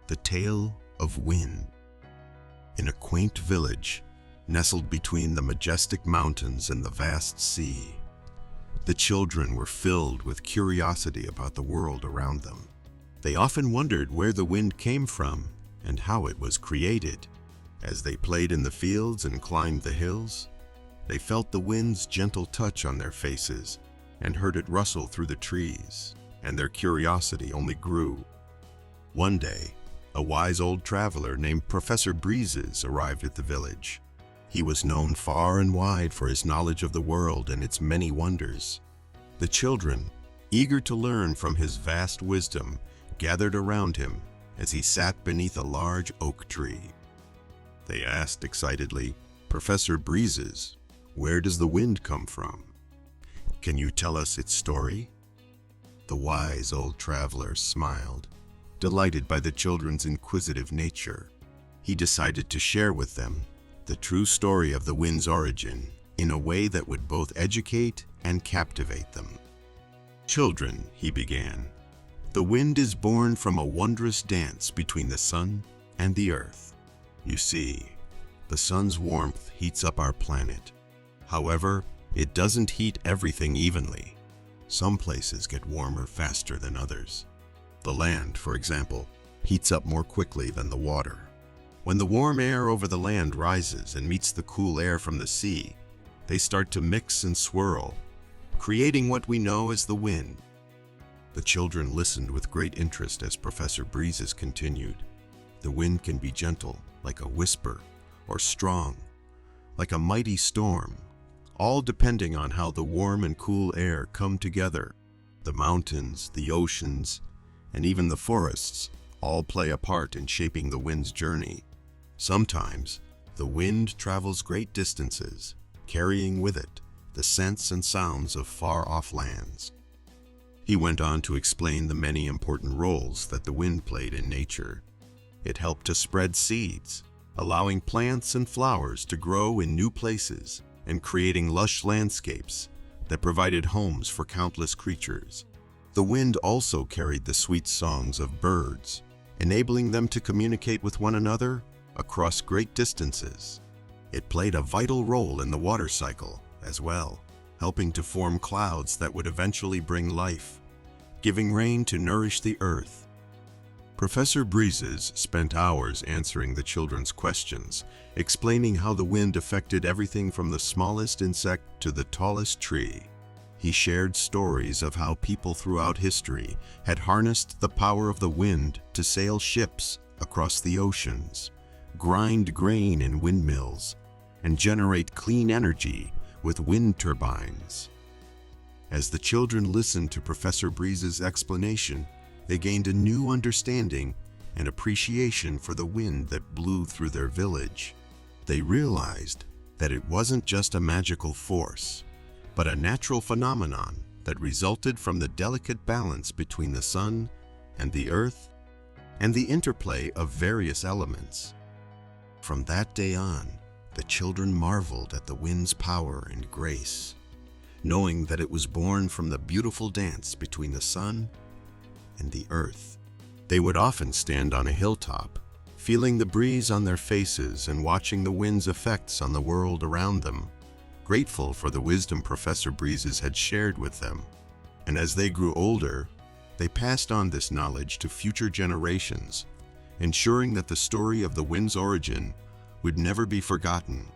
The Tale of Wind. In a quaint village, nestled between the majestic mountains and the vast sea, the children were filled with curiosity about the world around them. They often wondered where the wind came from and how it was created. As they played in the fields and climbed the hills, they felt the wind's gentle touch on their faces and heard it rustle through the trees, and their curiosity only grew. One day, a wise old traveler named Professor Breezes arrived at the village. He was known far and wide for his knowledge of the world and its many wonders. The children, eager to learn from his vast wisdom, gathered around him as he sat beneath a large oak tree. They asked excitedly, "Professor Breezes, where does the wind come from? Can you tell us its story?" The wise old traveler smiled, delighted by the children's inquisitive nature. He decided to share with them the true story of the wind's origin in a way that would both educate and captivate them. "Children," he began, "the wind is born from a wondrous dance between the sun and the earth. You see, the sun's warmth heats up our planet. However, it doesn't heat everything evenly. Some places get warmer faster than others. The land, for example, heats up more quickly than the water. When the warm air over the land rises and meets the cool air from the sea, they start to mix and swirl, creating what we know as the wind." The children listened with great interest as Professor Breezes continued. "The wind can be gentle, like a whisper, or strong, like a mighty storm, all depending on how the warm and cool air come together. The mountains, the oceans, and even the forests all play a part in shaping the wind's journey. Sometimes, the wind travels great distances, carrying with it the scents and sounds of far-off lands." He went on to explain the many important roles that the wind played in nature. It helped to spread seeds, allowing plants and flowers to grow in new places and creating lush landscapes that provided homes for countless creatures. The wind also carried the sweet songs of birds, enabling them to communicate with one another across great distances. It played a vital role in the water cycle as well, helping to form clouds that would eventually bring life, giving rain to nourish the earth. Professor Breezes spent hours answering the children's questions, explaining how the wind affected everything from the smallest insect to the tallest tree. He shared stories of how people throughout history had harnessed the power of the wind to sail ships across the oceans, grind grain in windmills, and generate clean energy with wind turbines. As the children listened to Professor Breezes' explanation, they gained a new understanding and appreciation for the wind that blew through their village. They realized that it wasn't just a magical force, but a natural phenomenon that resulted from the delicate balance between the sun and the earth and the interplay of various elements. From that day on, the children marveled at the wind's power and grace, knowing that it was born from the beautiful dance between the sun and the earth. They would often stand on a hilltop, feeling the breeze on their faces and watching the wind's effects on the world around them, grateful for the wisdom Professor Breezes had shared with them. And as they grew older, they passed on this knowledge to future generations, ensuring that the story of the wind's origin would never be forgotten